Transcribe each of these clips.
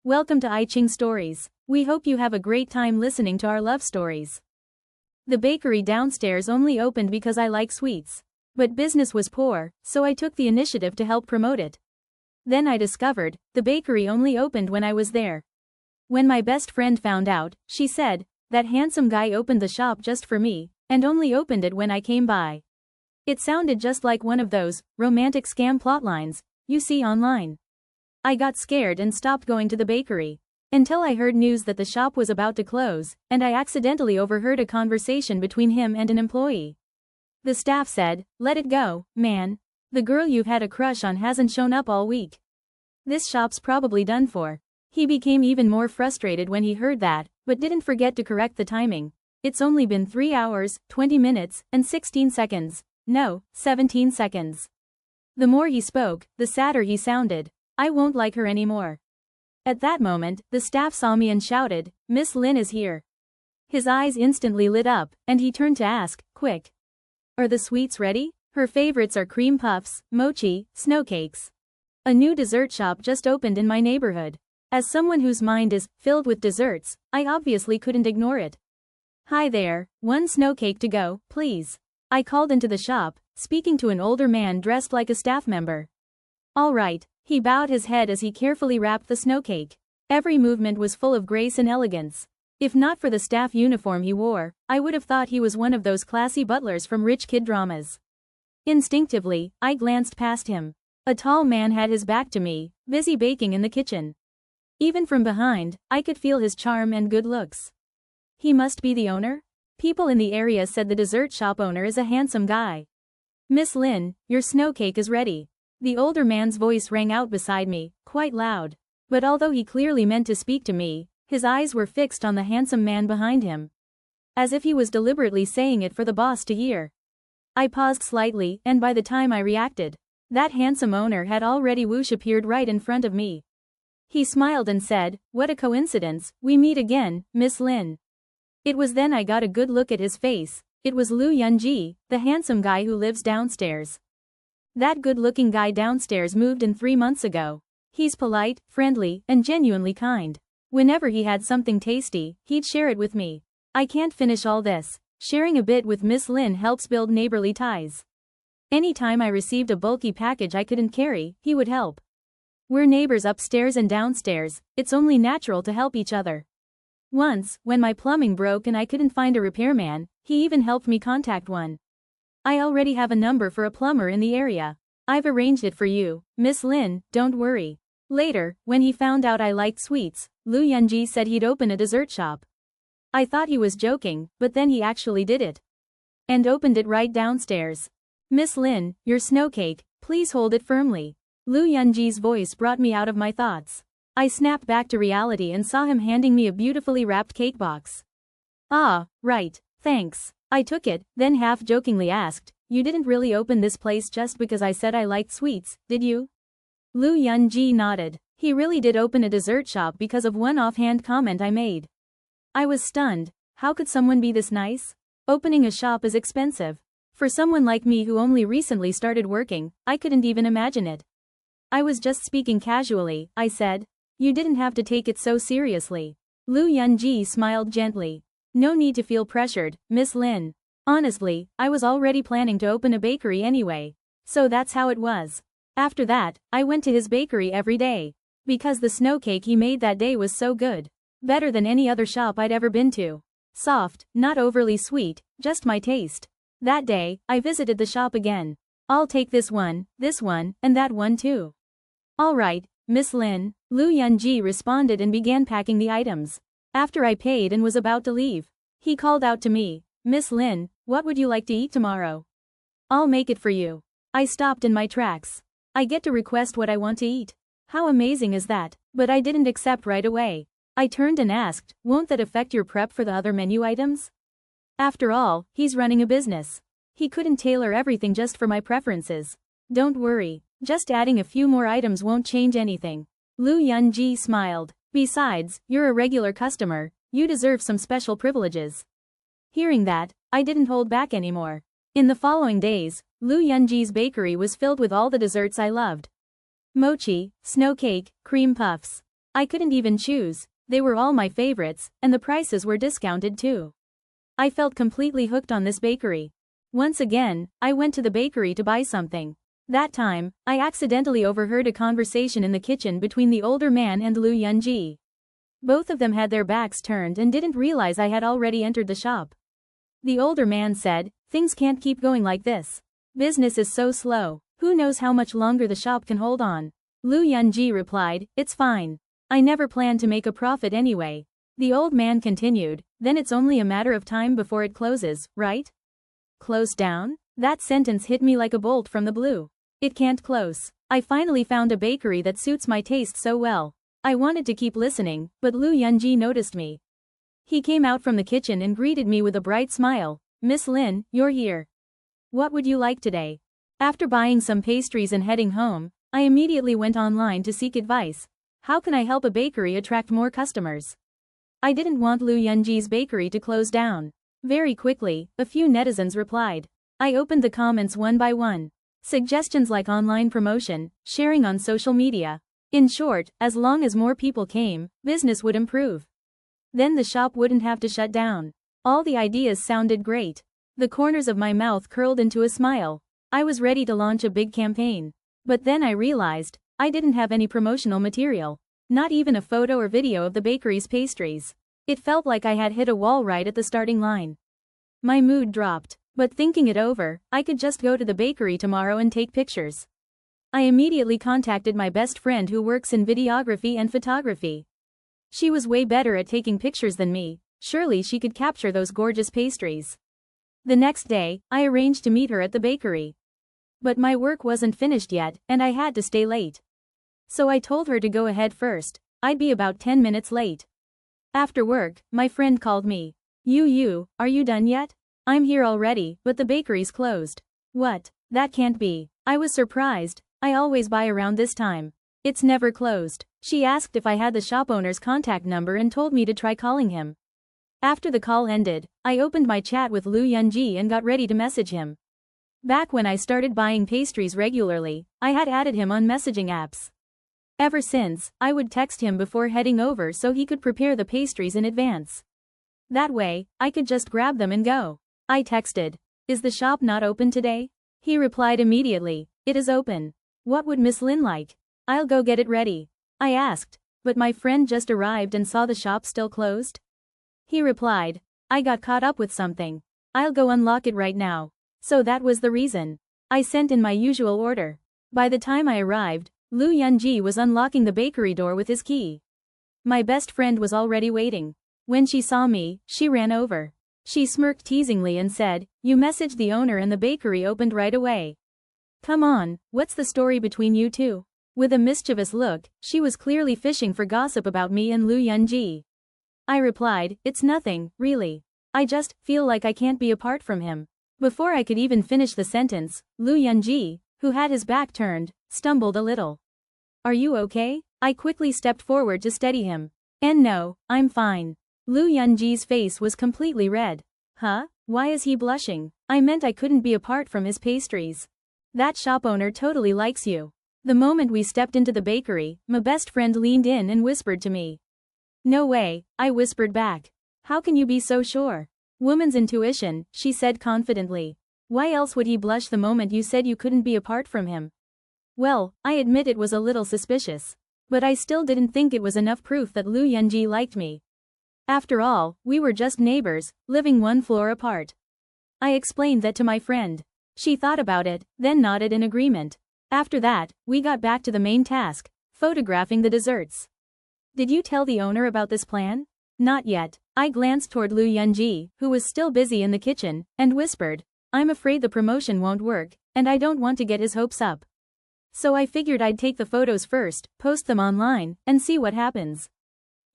Welcome to Aiqing Stories. We hope you have a great time listening to our love stories. The bakery downstairs only opened because I like sweets. But business was poor, so I took the initiative to help promote it. Then I discovered, the bakery only opened when I was there. When my best friend found out, she said, that handsome guy opened the shop just for me, and only opened it when I came by. It sounded just like one of those romantic scam plotlines you see online. I got scared and stopped going to the bakery. Until I heard news that the shop was about to close, and I accidentally overheard a conversation between him and an employee. The staff said, "Let it go, man. The girl you've had a crush on hasn't shown up all week. This shop's probably done for." He became even more frustrated when he heard that, but didn't forget to correct the timing. It's only been 3 hours, 20 minutes, and 16 seconds. No, 17 seconds. The more he spoke, the sadder he sounded. I won't like her anymore. At that moment, the staff saw me and shouted, "Miss Lin is here." His eyes instantly lit up, and he turned to ask, "Quick. Are the sweets ready?" Her favorites are cream puffs, mochi, snow cakes. A new dessert shop just opened in my neighborhood. As someone whose mind is filled with desserts, I obviously couldn't ignore it. "Hi there, one snow cake to go, please." I called into the shop, speaking to an older man dressed like a staff member. "All right." He bowed his head as he carefully wrapped the snow cake. Every movement was full of grace and elegance. If not for the staff uniform he wore, I would have thought he was one of those classy butlers from rich kid dramas. Instinctively, I glanced past him. A tall man had his back to me, busy baking in the kitchen. Even from behind, I could feel his charm and good looks. He must be the owner? People in the area said the dessert shop owner is a handsome guy. "Miss Lin, your snow cake is ready." The older man's voice rang out beside me, quite loud. But although he clearly meant to speak to me, his eyes were fixed on the handsome man behind him. As if he was deliberately saying it for the boss to hear. I paused slightly, and by the time I reacted, that handsome owner had already whoosh appeared right in front of me. He smiled and said, "What a coincidence, we meet again, Miss Lin." It was then I got a good look at his face. It was Lu Yunji, the handsome guy who lives downstairs. That good-looking guy downstairs moved in 3 months ago. He's polite, friendly, and genuinely kind. Whenever he had something tasty, he'd share it with me. I can't finish all this. Sharing a bit with Miss Lin helps build neighborly ties. Anytime I received a bulky package I couldn't carry, he would help. We're neighbors upstairs and downstairs, it's only natural to help each other. Once, when my plumbing broke and I couldn't find a repairman, he even helped me contact one. I already have a number for a plumber in the area. I've arranged it for you, Miss Lin, don't worry. Later, when he found out I liked sweets, Lu Yunji said he'd open a dessert shop. I thought he was joking, but then he actually did it. And opened it right downstairs. "Miss Lin, your snow cake, please hold it firmly." Lu Yunji's voice brought me out of my thoughts. I snapped back to reality and saw him handing me a beautifully wrapped cake box. "Ah, right, thanks." I took it, then half-jokingly asked, "You didn't really open this place just because I said I liked sweets, did you?" Lu Yunji nodded. He really did open a dessert shop because of one offhand comment I made. I was stunned. How could someone be this nice? Opening a shop is expensive. For someone like me who only recently started working, I couldn't even imagine it. "I was just speaking casually," I said. "You didn't have to take it so seriously." Lu Yunji smiled gently. "No need to feel pressured, Miss Lin. Honestly, I was already planning to open a bakery anyway. So that's how it was." After that, I went to his bakery every day. Because the snow cake he made that day was so good. Better than any other shop I'd ever been to. Soft, not overly sweet, just my taste. That day, I visited the shop again. "I'll take this one, and that one too." "All right, Miss Lin," Lu Yunji responded and began packing the items. After I paid and was about to leave, he called out to me, "Miss Lin, what would you like to eat tomorrow? I'll make it for you." I stopped in my tracks. I get to request what I want to eat. How amazing is that? But I didn't accept right away. I turned and asked, "Won't that affect your prep for the other menu items?" After all, he's running a business. He couldn't tailor everything just for my preferences. "Don't worry, just adding a few more items won't change anything." Lu Yunji smiled. "Besides, you're a regular customer, you deserve some special privileges." Hearing that, I didn't hold back anymore. In the following days, Lu Yunji's bakery was filled with all the desserts I loved. Mochi, snow cake, cream puffs. I couldn't even choose, they were all my favorites, and the prices were discounted too. I felt completely hooked on this bakery. Once again, I went to the bakery to buy something. That time, I accidentally overheard a conversation in the kitchen between the older man and Lu Yunji. Both of them had their backs turned and didn't realize I had already entered the shop. The older man said, "Things can't keep going like this. Business is so slow, who knows how much longer the shop can hold on." Lu Yunji replied, "It's fine. I never planned to make a profit anyway." The old man continued, "Then it's only a matter of time before it closes, right?" Close down? That sentence hit me like a bolt from the blue. It can't close. I finally found a bakery that suits my taste so well. I wanted to keep listening, but Lu Yunji noticed me. He came out from the kitchen and greeted me with a bright smile. "Miss Lin, you're here. What would you like today?" After buying some pastries and heading home, I immediately went online to seek advice. How can I help a bakery attract more customers? I didn't want Lu Yunji's bakery to close down. Very quickly, a few netizens replied. I opened the comments one by one. Suggestions like online promotion, sharing on social media. In short, as long as more people came, business would improve. Then the shop wouldn't have to shut down. All the ideas sounded great. The corners of my mouth curled into a smile. I was ready to launch a big campaign. But then I realized, I didn't have any promotional material. Not even a photo or video of the bakery's pastries. It felt like I had hit a wall right at the starting line. My mood dropped, but thinking it over, I could just go to the bakery tomorrow and take pictures. I immediately contacted my best friend who works in videography and photography. She was way better at taking pictures than me, surely she could capture those gorgeous pastries. The next day, I arranged to meet her at the bakery. But my work wasn't finished yet, and I had to stay late. So I told her to go ahead first, I'd be about 10 minutes late. After work, my friend called me. Are you done yet? I'm here already, but the bakery's closed." "What? That can't be." I was surprised, I always buy around this time. "It's never closed." She asked if I had the shop owner's contact number and told me to try calling him. After the call ended, I opened my chat with Lu Yunji and got ready to message him. Back when I started buying pastries regularly, I had added him on messaging apps. Ever since, I would text him before heading over so he could prepare the pastries in advance. That way, I could just grab them and go. I texted, "Is the shop not open today?" He replied immediately, "It is open. What would Miss Lin like?" "I'll go get it ready." I asked, "But my friend just arrived and saw the shop still closed?" He replied, "I got caught up with something. I'll go unlock it right now." So that was the reason. I sent in my usual order. By the time I arrived, Lu Yunji was unlocking the bakery door with his key. My best friend was already waiting. When she saw me, she ran over. She smirked teasingly and said, "You messaged the owner and the bakery opened right away. Come on, what's the story between you two?" With a mischievous look, she was clearly fishing for gossip about me and Lu Yunji. I replied, "It's nothing, really. I just feel like I can't be apart from him." Before I could even finish the sentence, Lu Yunji, who had his back turned, stumbled a little. "Are you okay?" I quickly stepped forward to steady him. "And no, I'm fine." Lu Yunji's face was completely red. "Huh? Why is he blushing?" "I meant I couldn't be apart from his pastries. That shop owner totally likes you." The moment we stepped into the bakery, my best friend leaned in and whispered to me. "No way," I whispered back. "How can you be so sure?" "Woman's intuition," she said confidently. "Why else would he blush the moment you said you couldn't be apart from him?" Well, I admit it was a little suspicious. But I still didn't think it was enough proof that Lu Yunji liked me. After all, we were just neighbors, living one floor apart. I explained that to my friend. She thought about it, then nodded in agreement. After that, we got back to the main task, photographing the desserts. "Did you tell the owner about this plan?" "Not yet." I glanced toward Lu Yunji, who was still busy in the kitchen, and whispered, "I'm afraid the promotion won't work, and I don't want to get his hopes up. So I figured I'd take the photos first, post them online, and see what happens."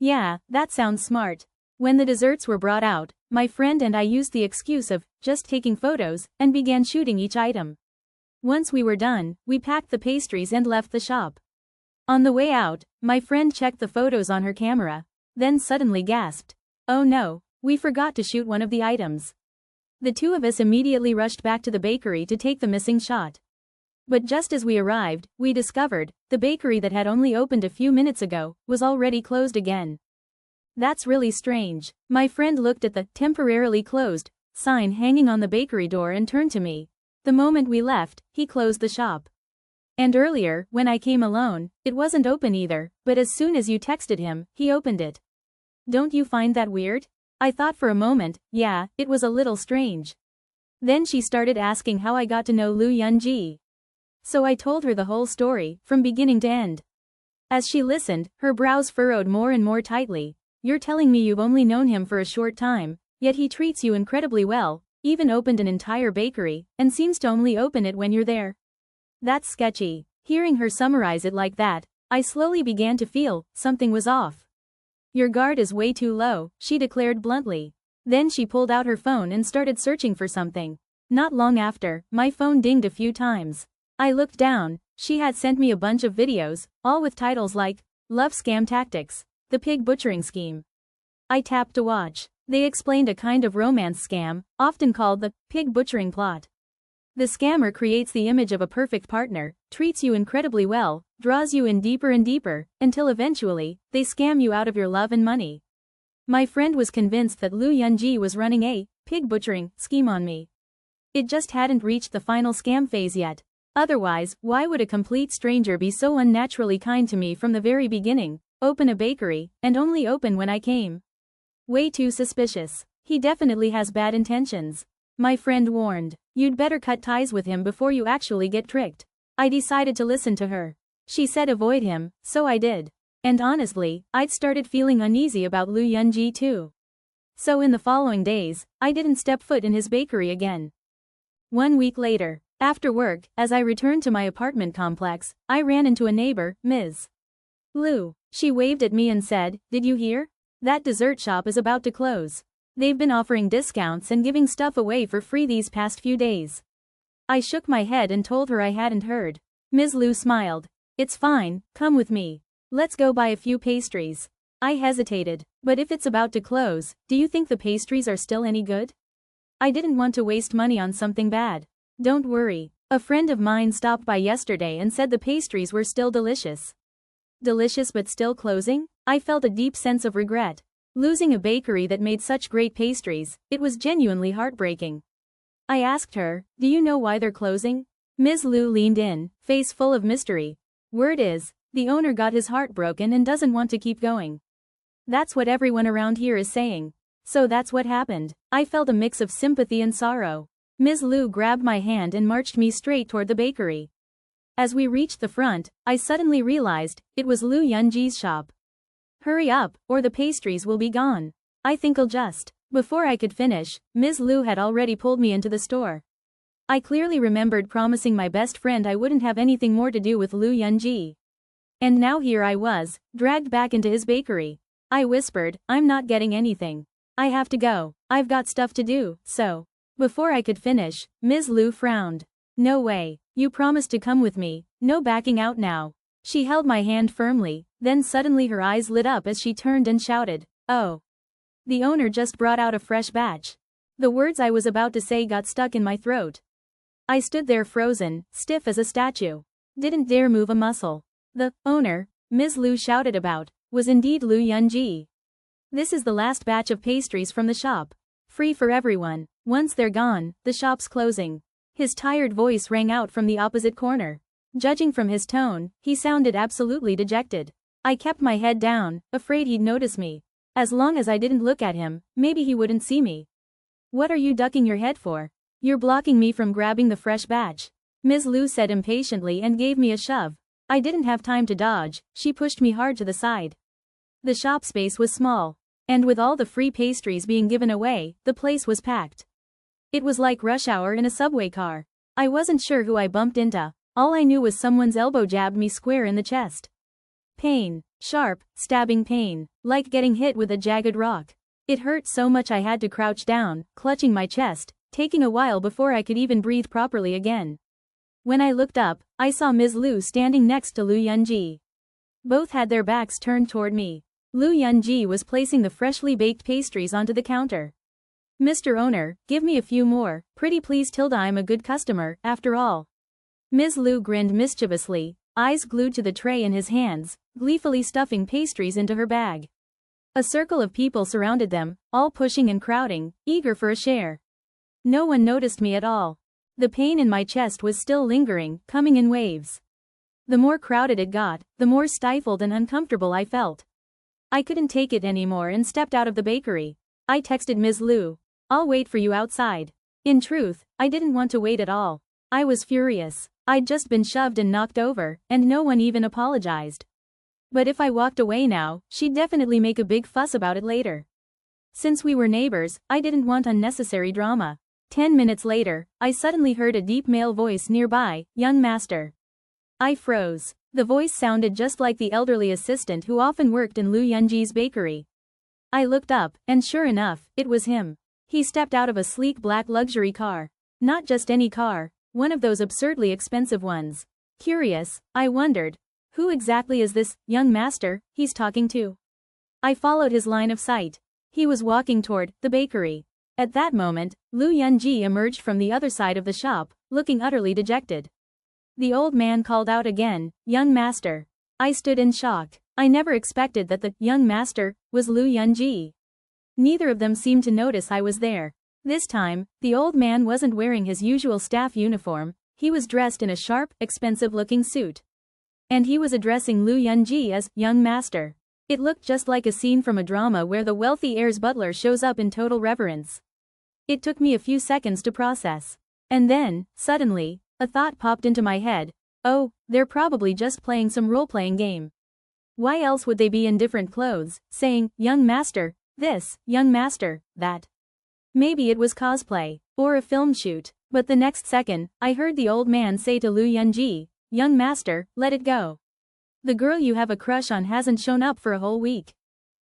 "Yeah, that sounds smart." When the desserts were brought out, my friend and I used the excuse of just taking photos and began shooting each item. Once we were done, we packed the pastries and left the shop. On the way out, my friend checked the photos on her camera, then suddenly gasped, "Oh no, we forgot to shoot one of the items." The two of us immediately rushed back to the bakery to take the missing shot. But just as we arrived, we discovered, the bakery that had only opened a few minutes ago, was already closed again. That's really strange. My friend looked at the temporarily closed sign hanging on the bakery door and turned to me. The moment we left, he closed the shop. And earlier, when I came alone, it wasn't open either, but as soon as you texted him, he opened it. Don't you find that weird? I thought for a moment, yeah, it was a little strange. Then she started asking how I got to know Lu Yunji. So I told her the whole story, from beginning to end. As she listened, her brows furrowed more and more tightly. You're telling me you've only known him for a short time, yet he treats you incredibly well, even opened an entire bakery, and seems to only open it when you're there. That's sketchy. Hearing her summarize it like that, I slowly began to feel something was off. Your guard is way too low, she declared bluntly. Then she pulled out her phone and started searching for something. Not long after, my phone dinged a few times. I looked down. She had sent me a bunch of videos, all with titles like, Love Scam Tactics, The Pig Butchering Scheme. I tapped to watch. They explained a kind of romance scam, often called the pig butchering plot. The scammer creates the image of a perfect partner, treats you incredibly well, draws you in deeper and deeper, until eventually, they scam you out of your love and money. My friend was convinced that Lu Yunji was running a pig butchering scheme on me. It just hadn't reached the final scam phase yet. Otherwise, why would a complete stranger be so unnaturally kind to me from the very beginning, open a bakery, and only open when I came? Way too suspicious. He definitely has bad intentions. My friend warned. You'd better cut ties with him before you actually get tricked. I decided to listen to her. She said avoid him, so I did. And honestly, I'd started feeling uneasy about Lu Yunji too. So in the following days, I didn't step foot in his bakery again. 1 week later, after work, as I returned to my apartment complex, I ran into a neighbor, Ms. Lu. She waved at me and said, "Did you hear? That dessert shop is about to close. They've been offering discounts and giving stuff away for free these past few days." I shook my head and told her I hadn't heard. Ms. Lu smiled. "It's fine, come with me. Let's go buy a few pastries." I hesitated. "But if it's about to close, do you think the pastries are still any good?" I didn't want to waste money on something bad. "Don't worry. A friend of mine stopped by yesterday and said the pastries were still delicious." Delicious but still closing? I felt a deep sense of regret. Losing a bakery that made such great pastries, it was genuinely heartbreaking. I asked her, "Do you know why they're closing?" Ms. Lu leaned in, face full of mystery. "Word is, the owner got his heart broken and doesn't want to keep going. That's what everyone around here is saying." So that's what happened. I felt a mix of sympathy and sorrow. Ms. Lu grabbed my hand and marched me straight toward the bakery. As we reached the front, I suddenly realized it was Lu Yunji's shop. "Hurry up, or the pastries will be gone. I think I'll just." Before I could finish, Ms. Lu had already pulled me into the store. I clearly remembered promising my best friend I wouldn't have anything more to do with Lu Yunji. And now here I was, dragged back into his bakery. I whispered, "I'm not getting anything. I have to go. I've got stuff to do, so." Before I could finish, Ms. Lu frowned. "No way. You promised to come with me, no backing out now." She held my hand firmly, then suddenly her eyes lit up as she turned and shouted, "Oh. The owner just brought out a fresh batch." The words I was about to say got stuck in my throat. I stood there frozen, stiff as a statue. Didn't dare move a muscle. The owner Ms. Lu shouted about was indeed Lu Yunji. "This is the last batch of pastries from the shop. Free for everyone. Once they're gone, the shop's closing." His tired voice rang out from the opposite corner. Judging from his tone, he sounded absolutely dejected. I kept my head down, afraid he'd notice me. As long as I didn't look at him, maybe he wouldn't see me. "What are you ducking your head for? You're blocking me from grabbing the fresh batch," Ms. Lu said impatiently and gave me a shove. I didn't have time to dodge, she pushed me hard to the side. The shop space was small. And with all the free pastries being given away, the place was packed. It was like rush hour in a subway car. I wasn't sure who I bumped into. All I knew was someone's elbow jabbed me square in the chest. Pain. Sharp, stabbing pain, like getting hit with a jagged rock. It hurt so much I had to crouch down, clutching my chest, taking a while before I could even breathe properly again. When I looked up, I saw Ms. Lu standing next to Lu Yunji. Both had their backs turned toward me. Lu Yunji was placing the freshly baked pastries onto the counter. "Mr. Owner, give me a few more, pretty please Tilda, I'm a good customer, after all." Ms. Lu grinned mischievously, eyes glued to the tray in his hands, gleefully stuffing pastries into her bag. A circle of people surrounded them, all pushing and crowding, eager for a share. No one noticed me at all. The pain in my chest was still lingering, coming in waves. The more crowded it got, the more stifled and uncomfortable I felt. I couldn't take it anymore and stepped out of the bakery. I texted Ms. Lu. "I'll wait for you outside." In truth, I didn't want to wait at all. I was furious. I'd just been shoved and knocked over, and no one even apologized. But if I walked away now, she'd definitely make a big fuss about it later. Since we were neighbors, I didn't want unnecessary drama. 10 minutes later, I suddenly heard a deep male voice nearby, "Young master." I froze. The voice sounded just like the elderly assistant who often worked in Lu Yunji's bakery. I looked up, and sure enough, it was him. He stepped out of a sleek black luxury car. Not just any car, one of those absurdly expensive ones. Curious, I wondered, who exactly is this young master he's talking to? I followed his line of sight. He was walking toward the bakery. At that moment, Lu Yunji emerged from the other side of the shop, looking utterly dejected. The old man called out again, "Young master." I stood in shock. I never expected that the young master was Lu Yunji. Neither of them seemed to notice I was there. This time, the old man wasn't wearing his usual staff uniform, he was dressed in a sharp, expensive-looking suit. And he was addressing Lu Yunji as young master. It looked just like a scene from a drama where the wealthy heir's butler shows up in total reverence. It took me a few seconds to process. And then, suddenly, a thought popped into my head. Oh, they're probably just playing some role-playing game. Why else would they be in different clothes, saying, "Young master, this, young master, that"? Maybe it was cosplay, or a film shoot, but the next second, I heard the old man say to Lu Yunji, "Young master, let it go. The girl you have a crush on hasn't shown up for a whole week.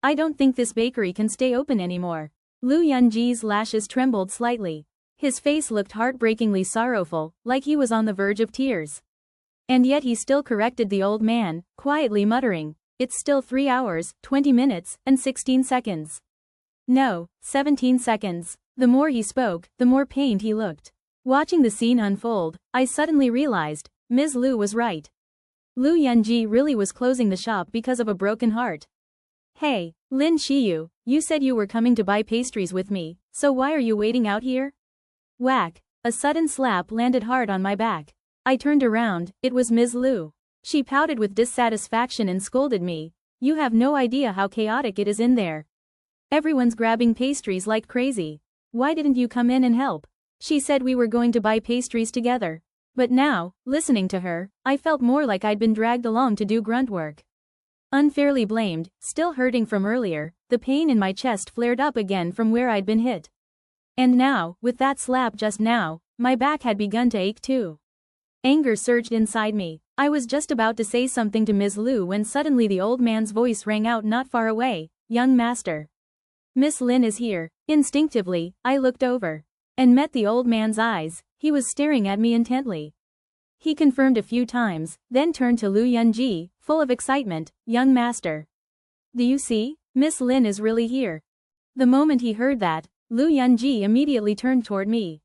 I don't think this bakery can stay open anymore." Lu Yunji's lashes trembled slightly. His face looked heartbreakingly sorrowful, like he was on the verge of tears. And yet he still corrected the old man, quietly muttering, "It's still 3 hours, 20 minutes, and 16 seconds. No, 17 seconds. The more he spoke, the more pained he looked. Watching the scene unfold, I suddenly realized, Ms. Lu was right. Lu Yunji really was closing the shop because of a broken heart. "Hey, Lin Shiyu, you said you were coming to buy pastries with me, so why are you waiting out here?" Whack! A sudden slap landed hard on my back. I turned around, it was Ms. Lu. She pouted with dissatisfaction and scolded me. "You have no idea how chaotic it is in there. Everyone's grabbing pastries like crazy. Why didn't you come in and help?" She said we were going to buy pastries together. But now, listening to her, I felt more like I'd been dragged along to do grunt work. Unfairly blamed, still hurting from earlier, the pain in my chest flared up again from where I'd been hit. And now, with that slap just now, my back had begun to ache too. Anger surged inside me. I was just about to say something to Ms. Lu when suddenly the old man's voice rang out not far away, "Young master. Miss Lin is here." Instinctively, I looked over. And met the old man's eyes. He was staring at me intently. He confirmed a few times, then turned to Lu Yunji, full of excitement, "Young master. Do you see? Miss Lin is really here." The moment he heard that, Lu Yunji immediately turned toward me.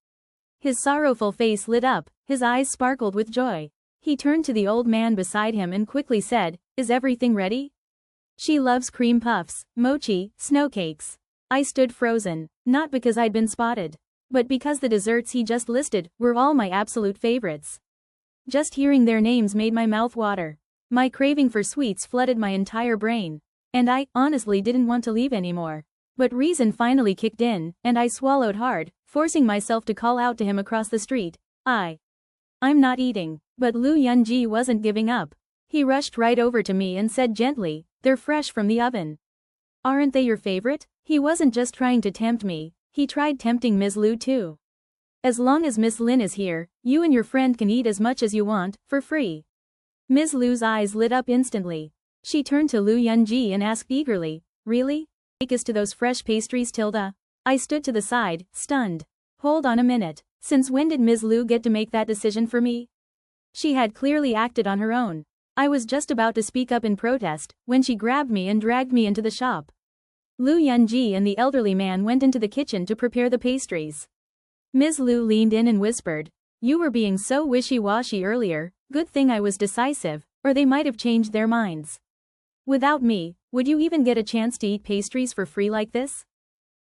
His sorrowful face lit up, his eyes sparkled with joy. He turned to the old man beside him and quickly said, "Is everything ready? She loves cream puffs, mochi, snow cakes." I stood frozen, not because I'd been spotted, but because the desserts he just listed were all my absolute favorites. Just hearing their names made my mouth water. My craving for sweets flooded my entire brain. And I, honestly, didn't want to leave anymore. But reason finally kicked in, and I swallowed hard, forcing myself to call out to him across the street, I'm not eating." But Lu Yunji wasn't giving up. He rushed right over to me and said gently, "They're fresh from the oven. Aren't they your favorite?" He wasn't just trying to tempt me, he tried tempting Ms. Lu too. "As long as Miss Lin is here, you and your friend can eat as much as you want, for free." Ms. Lu's eyes lit up instantly. She turned to Lu Yunji and asked eagerly, "Really? Take us to those fresh pastries, Tilda?" I stood to the side, stunned. Hold on a minute. Since when did Ms. Lu get to make that decision for me? She had clearly acted on her own. I was just about to speak up in protest, when she grabbed me and dragged me into the shop. Lu Yunji and the elderly man went into the kitchen to prepare the pastries. Ms. Lu leaned in and whispered, You were being so wishy-washy earlier, good thing I was decisive, or they might have changed their minds. Without me, would you even get a chance to eat pastries for free like this?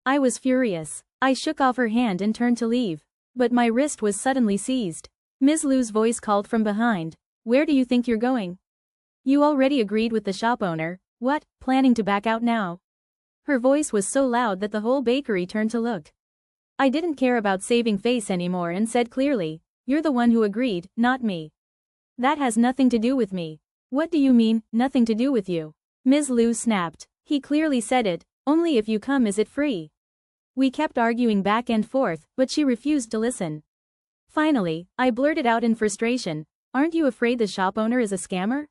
I was furious. I shook off her hand and turned to leave. But my wrist was suddenly seized. Ms. Lu's voice called from behind. Where do you think you're going? You already agreed with the shop owner. What, planning to back out now? Her voice was so loud that the whole bakery turned to look. I didn't care about saving face anymore and said clearly, you're the one who agreed, not me. That has nothing to do with me. What do you mean, nothing to do with you? Ms. Lu snapped. He clearly said it, only if you come is it free. We kept arguing back and forth, but she refused to listen. Finally, I blurted out in frustration, aren't you afraid the shop owner is a scammer?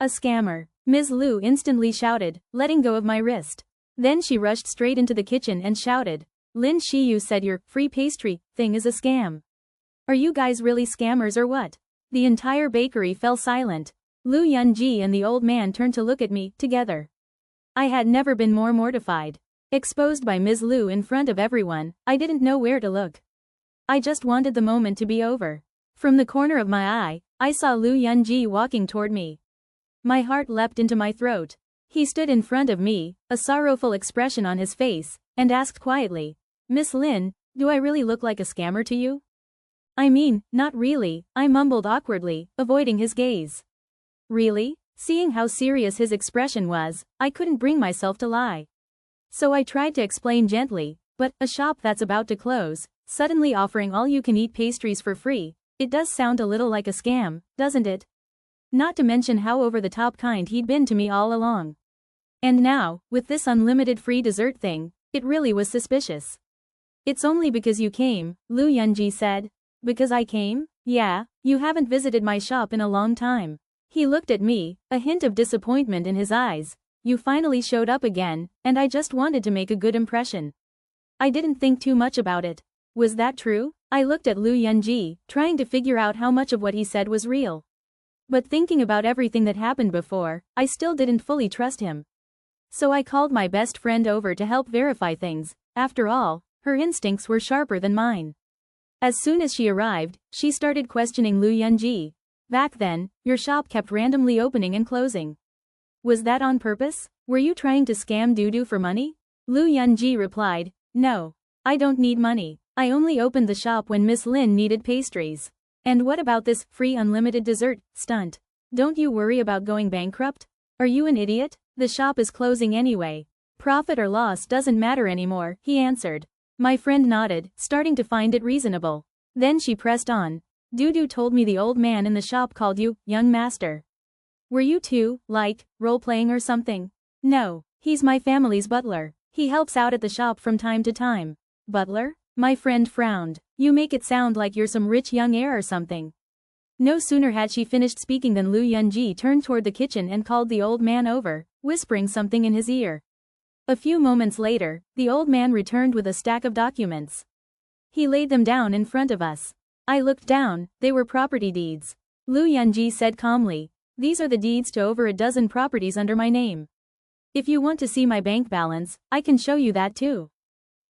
A scammer. Ms. Lu instantly shouted, letting go of my wrist. Then she rushed straight into the kitchen and shouted, Lin Shiyu said your free pastry thing is a scam. Are you guys really scammers or what? The entire bakery fell silent. Lu Yunji and the old man turned to look at me, together. I had never been more mortified. Exposed by Ms. Lu in front of everyone, I didn't know where to look. I just wanted the moment to be over. From the corner of my eye, I saw Lu Yunji walking toward me. My heart leapt into my throat. He stood in front of me, a sorrowful expression on his face, and asked quietly, Miss Lin, do I really look like a scammer to you? I mean, not really, I mumbled awkwardly, avoiding his gaze. Really? Seeing how serious his expression was, I couldn't bring myself to lie. So I tried to explain gently, but a shop that's about to close, suddenly offering all-you-can-eat pastries for free, it does sound a little like a scam, doesn't it? Not to mention how over-the-top kind he'd been to me all along. And now, with this unlimited free dessert thing, it really was suspicious. It's only because you came, Lu Yunji said. Because I came? Yeah, you haven't visited my shop in a long time. He looked at me, a hint of disappointment in his eyes. You finally showed up again, and I just wanted to make a good impression. I didn't think too much about it. Was that true? I looked at Lu Yunji, trying to figure out how much of what he said was real. But thinking about everything that happened before, I still didn't fully trust him. So I called my best friend over to help verify things. After all, her instincts were sharper than mine. As soon as she arrived, she started questioning Lu Yunji. Back then, your shop kept randomly opening and closing. Was that on purpose? Were you trying to scam Dudu for money? Lu Yunji replied, no. I don't need money. I only opened the shop when Miss Lin needed pastries. And what about this free unlimited dessert stunt? Don't you worry about going bankrupt? Are you an idiot? The shop is closing anyway. Profit or loss doesn't matter anymore, he answered. My friend nodded, starting to find it reasonable. Then she pressed on. Dudu told me the old man in the shop called you, young master. Were you two, like, role-playing or something? No, he's my family's butler. He helps out at the shop from time to time. Butler? My friend frowned. You make it sound like you're some rich young heir or something. No sooner had she finished speaking than Lu Yunji turned toward the kitchen and called the old man over, whispering something in his ear. A few moments later, the old man returned with a stack of documents. He laid them down in front of us. I looked down, they were property deeds. Lu Yunji said calmly, these are the deeds to over a dozen properties under my name. If you want to see my bank balance, I can show you that too.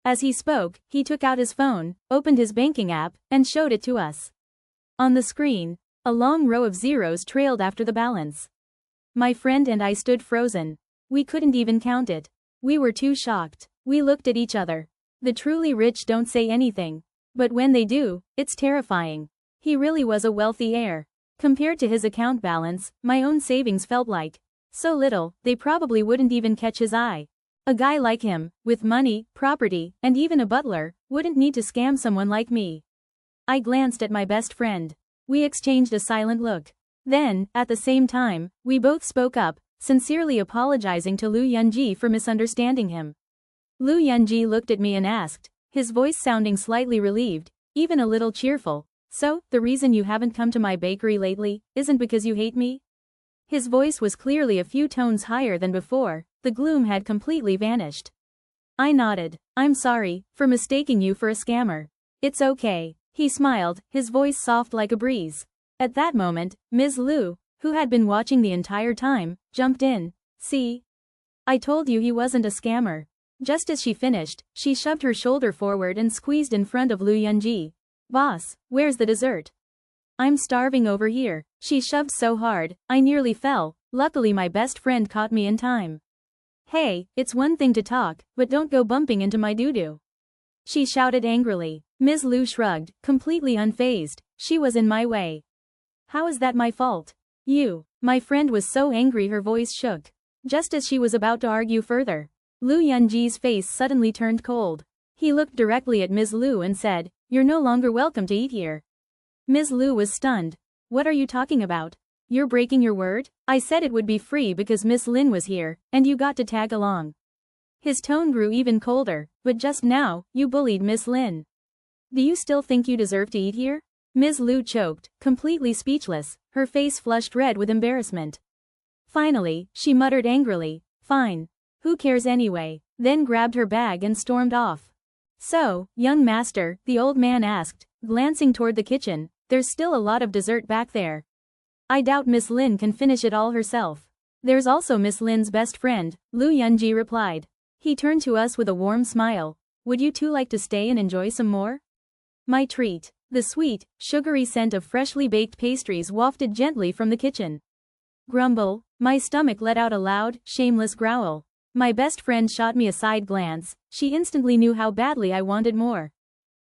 As he spoke, he took out his phone, opened his banking app, and showed it to us. On the screen, a long row of zeros trailed after the balance. My friend and I stood frozen. We couldn't even count it. We were too shocked. We looked at each other. The truly rich don't say anything. But when they do, it's terrifying. He really was a wealthy heir. Compared to his account balance, my own savings felt like so little, they probably wouldn't even catch his eye. A guy like him, with money, property, and even a butler, wouldn't need to scam someone like me. I glanced at my best friend. We exchanged a silent look. Then, at the same time, we both spoke up, sincerely apologizing to Lu Yunji for misunderstanding him. Lu Yunji looked at me and asked, his voice sounding slightly relieved, even a little cheerful, so, the reason you haven't come to my bakery lately, isn't because you hate me? His voice was clearly a few tones higher than before, the gloom had completely vanished. I nodded. I'm sorry, for mistaking you for a scammer. It's okay. He smiled, his voice soft like a breeze. At that moment, Ms. Lu, who had been watching the entire time, jumped in. See? I told you he wasn't a scammer. Just as she finished, she shoved her shoulder forward and squeezed in front of Lu Yunji. Boss, where's the dessert? I'm starving over here. She shoved so hard, I nearly fell. Luckily my best friend caught me in time. Hey, it's one thing to talk, but don't go bumping into my doo-doo. She shouted angrily. Ms. Lu shrugged, completely unfazed. She was in my way. How is that my fault? You. My friend was so angry her voice shook. Just as she was about to argue further, Lu Yunji's face suddenly turned cold. He looked directly at Ms. Lu and said, "You're no longer welcome to eat here." Ms. Lu was stunned. What are you talking about? You're breaking your word? I said it would be free because Miss Lin was here, and you got to tag along. His tone grew even colder, but just now, you bullied Miss Lin. Do you still think you deserve to eat here? Ms. Lu choked, completely speechless, her face flushed red with embarrassment. Finally, she muttered angrily, "Fine. Who cares anyway?" Then grabbed her bag and stormed off. So, young master, the old man asked, glancing toward the kitchen, there's still a lot of dessert back there. I doubt Miss Lin can finish it all herself. There's also Miss Lin's best friend, Lu Yunji replied. He turned to us with a warm smile. Would you two like to stay and enjoy some more? My treat. The sweet, sugary scent of freshly baked pastries wafted gently from the kitchen. Grumble. My stomach let out a loud, shameless growl. My best friend shot me a side glance. She instantly knew how badly I wanted more.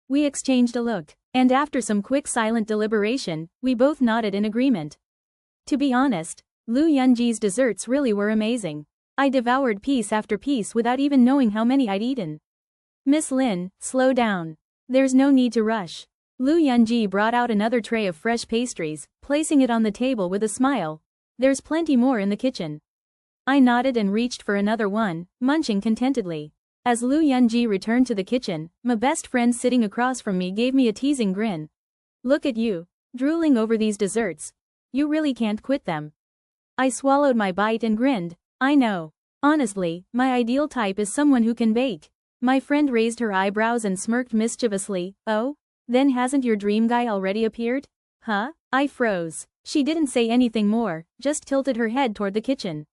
We exchanged a look, and after some quick silent deliberation, we both nodded in agreement. To be honest, Lu Yunji's desserts really were amazing. I devoured piece after piece without even knowing how many I'd eaten. Miss Lin, slow down. There's no need to rush. Lu Yunji brought out another tray of fresh pastries, placing it on the table with a smile. There's plenty more in the kitchen. I nodded and reached for another one, munching contentedly. As Lu Yunji returned to the kitchen, my best friend sitting across from me gave me a teasing grin. Look at you, drooling over these desserts. You really can't quit them. I swallowed my bite and grinned. I know. Honestly, my ideal type is someone who can bake. My friend raised her eyebrows and smirked mischievously. Oh? Then hasn't your dream guy already appeared? Huh? I froze. She didn't say anything more, just tilted her head toward the kitchen.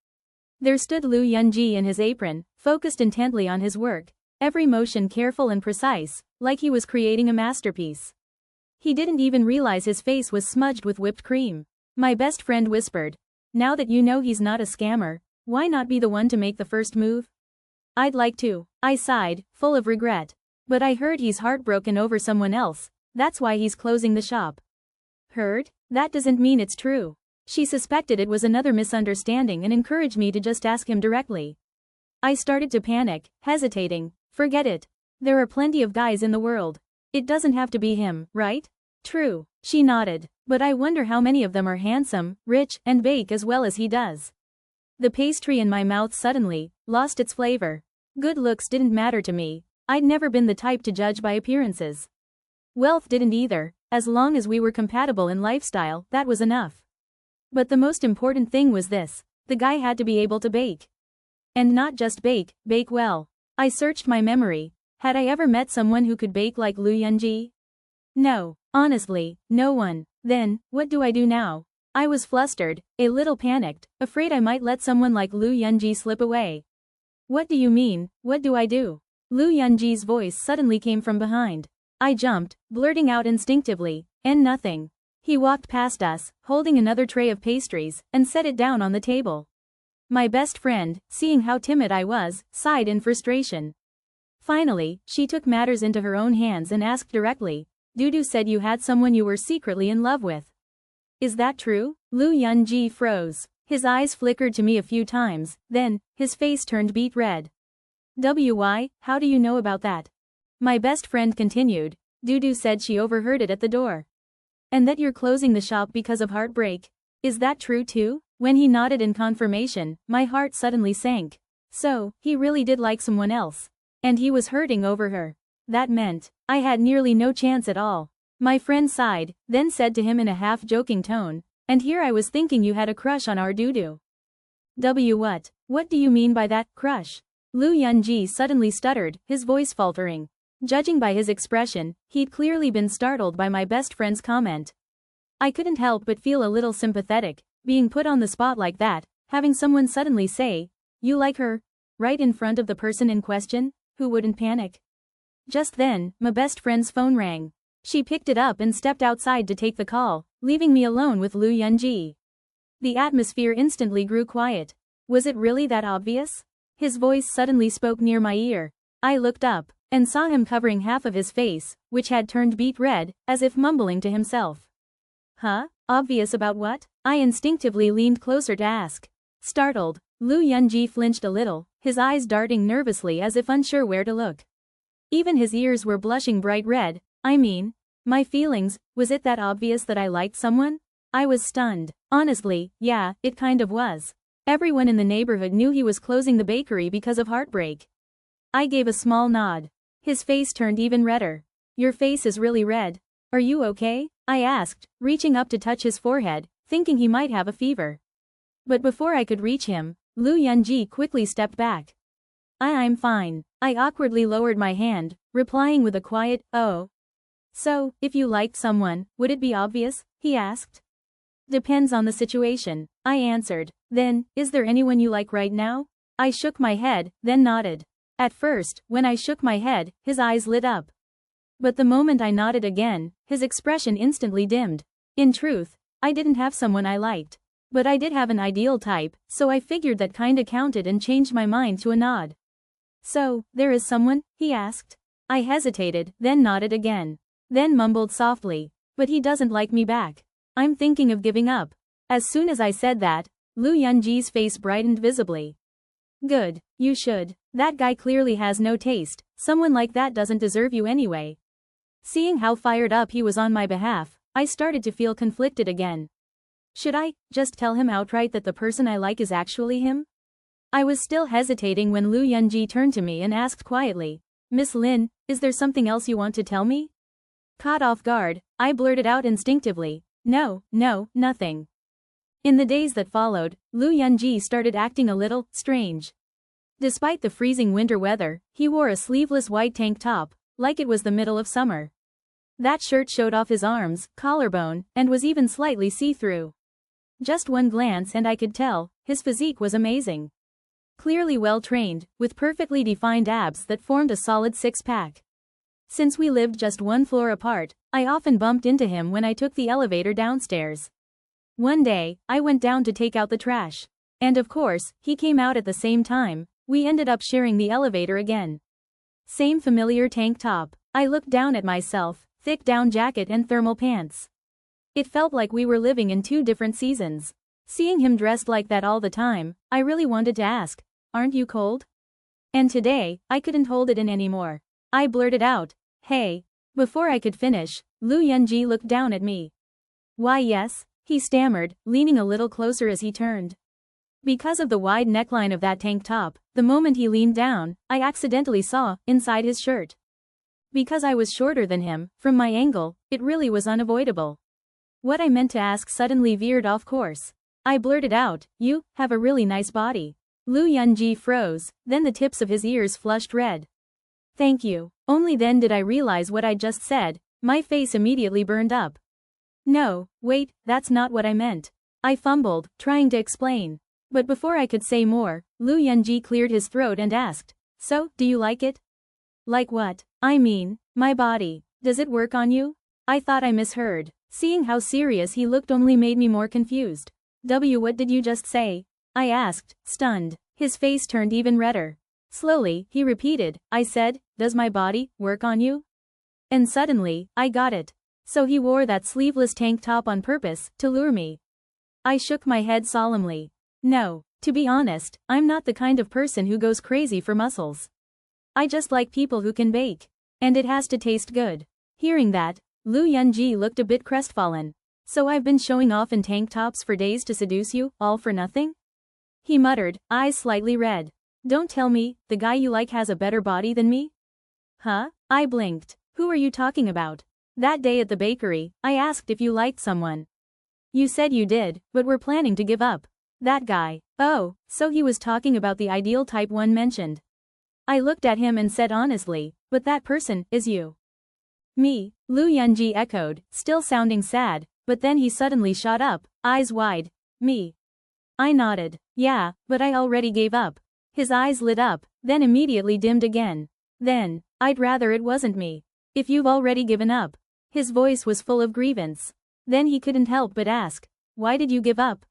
There stood Lu Yunji in his apron, focused intently on his work, every motion careful and precise, like he was creating a masterpiece. He didn't even realize his face was smudged with whipped cream. My best friend whispered, "Now that you know he's not a scammer, why not be the one to make the first move?" I'd like to. I sighed, full of regret. But I heard he's heartbroken over someone else, that's why he's closing the shop. Heard? That doesn't mean it's true. She suspected it was another misunderstanding and encouraged me to just ask him directly. I started to panic, hesitating. Forget it. There are plenty of guys in the world. It doesn't have to be him, right? True. She nodded. But I wonder how many of them are handsome, rich, and bake as well as he does. The pastry in my mouth suddenly lost its flavor. Good looks didn't matter to me. I'd never been the type to judge by appearances. Wealth didn't either. As long as we were compatible in lifestyle, that was enough. But the most important thing was this. The guy had to be able to bake. And not just bake well. I searched my memory. Had I ever met someone who could bake like Lu Yunji? No. Honestly, no one. Then, what do I do now? I was flustered, a little panicked, afraid I might let someone like Lu Yunji slip away. What do you mean, what do I do? Lu Yunji's voice suddenly came from behind. I jumped, blurting out instinctively, and nothing. He walked past us, holding another tray of pastries, and set it down on the table. My best friend, seeing how timid I was, sighed in frustration. Finally, she took matters into her own hands and asked directly, Dudu said you had someone you were secretly in love with. Is that true? Lu Yunji froze. His eyes flickered to me a few times, then, his face turned beet red. Why, how do you know about that? My best friend continued. Dudu said she overheard it at the door. And that you're closing the shop because of heartbreak. Is that true too? When he nodded in confirmation, my heart suddenly sank. So, he really did like someone else. And he was hurting over her. That meant, I had nearly no chance at all. My friend sighed, then said to him in a half-joking tone, and here I was thinking you had a crush on our Dudu. What? What do you mean by that, crush? Lu Yunji suddenly stuttered, his voice faltering. Judging by his expression, he'd clearly been startled by my best friend's comment. I couldn't help but feel a little sympathetic, being put on the spot like that, having someone suddenly say, "You like her?" right in front of the person in question, who wouldn't panic. Just then, my best friend's phone rang. She picked it up and stepped outside to take the call, leaving me alone with Lu Yunji. The atmosphere instantly grew quiet. Was it really that obvious? His voice suddenly spoke near my ear. I looked up and saw him covering half of his face, which had turned beet red, as if mumbling to himself. Huh? Obvious about what? I instinctively leaned closer to ask. Startled, Lu Yunji flinched a little, his eyes darting nervously as if unsure where to look. Even his ears were blushing bright red. I mean, my feelings, was it that obvious that I liked someone? I was stunned. Honestly, yeah, it kind of was. Everyone in the neighborhood knew he was closing the bakery because of heartbreak. I gave a small nod. His face turned even redder. Your face is really red. Are you okay? I asked, reaching up to touch his forehead, thinking he might have a fever. But before I could reach him, Lu Yunji quickly stepped back. I'm fine. I awkwardly lowered my hand, replying with a quiet, oh. So, if you liked someone, would it be obvious? He asked. Depends on the situation, I answered. Then, is there anyone you like right now? I shook my head, then nodded. At first, when I shook my head, his eyes lit up. But the moment I nodded again, his expression instantly dimmed. In truth, I didn't have someone I liked. But I did have an ideal type, so I figured that kinda counted and changed my mind to a nod. So, there is someone? He asked. I hesitated, then nodded again. Then mumbled softly. But he doesn't like me back. I'm thinking of giving up. As soon as I said that, Lu Yunji's face brightened visibly. Good, you should. That guy clearly has no taste, someone like that doesn't deserve you anyway. Seeing how fired up he was on my behalf, I started to feel conflicted again. Should I just tell him outright that the person I like is actually him? I was still hesitating when Lu Yunji turned to me and asked quietly, Miss Lin, is there something else you want to tell me? Caught off guard, I blurted out instinctively, no, nothing. In the days that followed, Lu Yunji started acting a little strange. Despite the freezing winter weather, he wore a sleeveless white tank top, like it was the middle of summer. That shirt showed off his arms, collarbone, and was even slightly see-through. Just one glance and I could tell, his physique was amazing. Clearly well-trained, with perfectly defined abs that formed a solid six-pack. Since we lived just one floor apart, I often bumped into him when I took the elevator downstairs. One day, I went down to take out the trash. And of course, he came out at the same time. We ended up sharing the elevator again. Same familiar tank top. I looked down at myself, thick down jacket and thermal pants. It felt like we were living in two different seasons. Seeing him dressed like that all the time, I really wanted to ask, aren't you cold? And today, I couldn't hold it in anymore. I blurted out, hey. Before I could finish, Lu Yunji looked down at me. Why yes, he stammered, leaning a little closer as he turned. Because of the wide neckline of that tank top, the moment he leaned down, I accidentally saw inside his shirt. Because I was shorter than him, from my angle, it really was unavoidable. What I meant to ask suddenly veered off course. I blurted out, you have a really nice body. Lu Yunji froze, then the tips of his ears flushed red. Thank you. Only then did I realize what I'd just said. My face immediately burned up. No, wait, that's not what I meant. I fumbled, trying to explain. But before I could say more, Lu Yunji cleared his throat and asked, so, do you like it? Like what? I mean, my body. Does it work on you? I thought I misheard. Seeing how serious he looked only made me more confused. What did you just say? I asked, stunned. His face turned even redder. Slowly, he repeated, I said, does my body work on you? And suddenly, I got it. So he wore that sleeveless tank top on purpose, to lure me. I shook my head solemnly. No, to be honest, I'm not the kind of person who goes crazy for muscles. I just like people who can bake. And it has to taste good. Hearing that, Lu Yunji looked a bit crestfallen. So I've been showing off in tank tops for days to seduce you, all for nothing? He muttered, eyes slightly red. Don't tell me, the guy you like has a better body than me? Huh? I blinked. Who are you talking about? That day at the bakery, I asked if you liked someone. You said you did, but we're planning to give up. That guy. Oh, so he was talking about the ideal type one mentioned. I looked at him and said honestly, but that person is you. Me, Lu Yunji echoed, still sounding sad, but then he suddenly shot up, eyes wide. Me. I nodded. Yeah, but I already gave up. His eyes lit up, then immediately dimmed again. Then, I'd rather it wasn't me. If you've already given up. His voice was full of grievance. Then he couldn't help but ask, "Why did you give up?"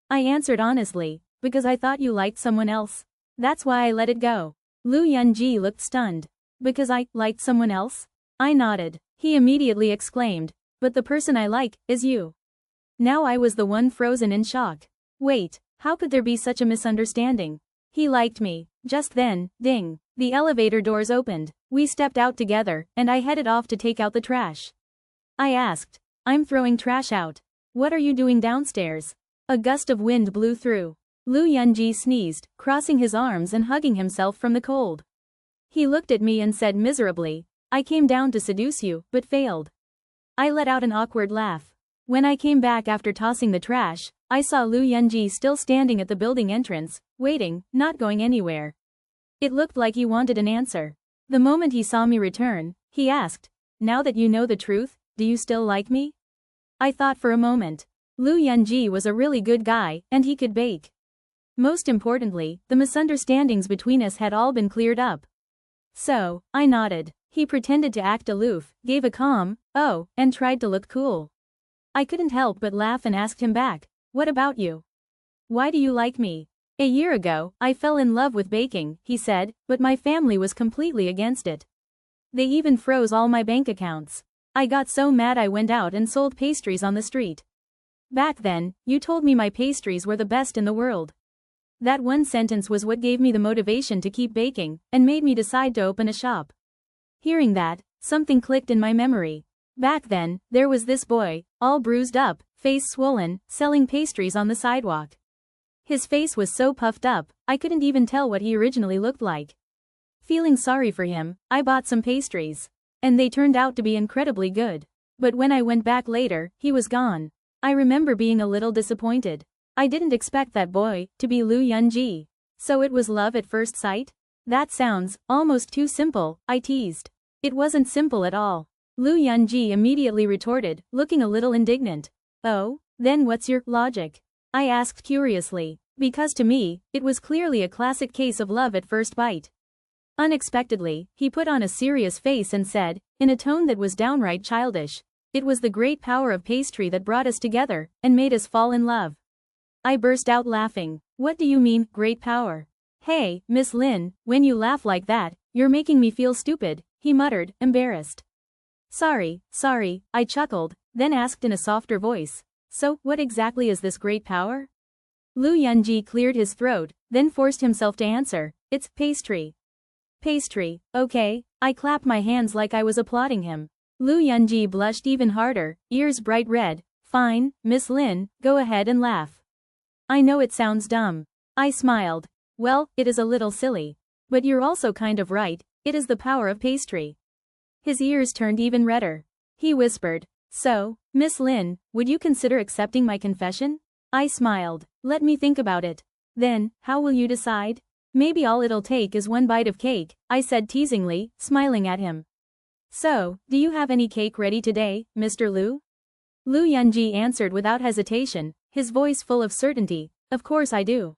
I answered honestly, "Because I thought you liked someone else. That's why I let it go." Lu Yunji looked stunned. "Because I liked someone else?" I nodded. He immediately exclaimed, "But the person I like is you." Now I was the one frozen in shock. Wait, how could there be such a misunderstanding? He liked me. Just then, ding, the elevator doors opened. We stepped out together, and I headed off to take out the trash. I asked, "I'm throwing trash out. What are you doing downstairs?" A gust of wind blew through. Lu Yunji sneezed, crossing his arms and hugging himself from the cold. He looked at me and said miserably, "I came down to seduce you, but failed." I let out an awkward laugh. When I came back after tossing the trash, I saw Lu Yunji still standing at the building entrance, waiting, not going anywhere. It looked like he wanted an answer. The moment he saw me return, he asked, "Now that you know the truth, do you still like me?" I thought for a moment. Lu Yunji was a really good guy, and he could bake. Most importantly, the misunderstandings between us had all been cleared up. So, I nodded. He pretended to act aloof, gave a calm, "Oh," and tried to look cool. I couldn't help but laugh and asked him back, "What about you? Why do you like me?" "A year ago, I fell in love with baking," he said, "but my family was completely against it. They even froze all my bank accounts. I got so mad I went out and sold pastries on the street. Back then, you told me my pastries were the best in the world. That one sentence was what gave me the motivation to keep baking, and made me decide to open a shop." Hearing that, something clicked in my memory. Back then, there was this boy, all bruised up, face swollen, selling pastries on the sidewalk. His face was so puffed up, I couldn't even tell what he originally looked like. Feeling sorry for him, I bought some pastries. And they turned out to be incredibly good. But when I went back later, he was gone. I remember being a little disappointed. I didn't expect that boy to be Lu Yunji. So it was love at first sight? That sounds almost too simple, I teased. It wasn't simple at all. Lu Yunji immediately retorted, looking a little indignant. "Oh, then what's your logic?" I asked curiously. Because to me, it was clearly a classic case of love at first bite. Unexpectedly, he put on a serious face and said, in a tone that was downright childish, "It was the great power of pastry that brought us together, and made us fall in love." I burst out laughing. "What do you mean, great power?" "Hey, Miss Lin, when you laugh like that, you're making me feel stupid," he muttered, embarrassed. Sorry, I chuckled, then asked in a softer voice, "So, what exactly is this great power?" Lu Yunji cleared his throat, then forced himself to answer, "It's pastry." "Pastry, okay." I clapped my hands like I was applauding him. Lu Yunji blushed even harder, ears bright red. "Fine, Miss Lin, go ahead and laugh. I know it sounds dumb." I smiled. "Well, it is a little silly. But you're also kind of right, it is the power of pastry." His ears turned even redder. He whispered, "So, Miss Lin, would you consider accepting my confession?" I smiled. "Let me think about it." "Then, how will you decide?" "Maybe all it'll take is one bite of cake," I said teasingly, smiling at him. "So, do you have any cake ready today, Mr. Lu?" Lu Yunji answered without hesitation, his voice full of certainty, "Of course I do."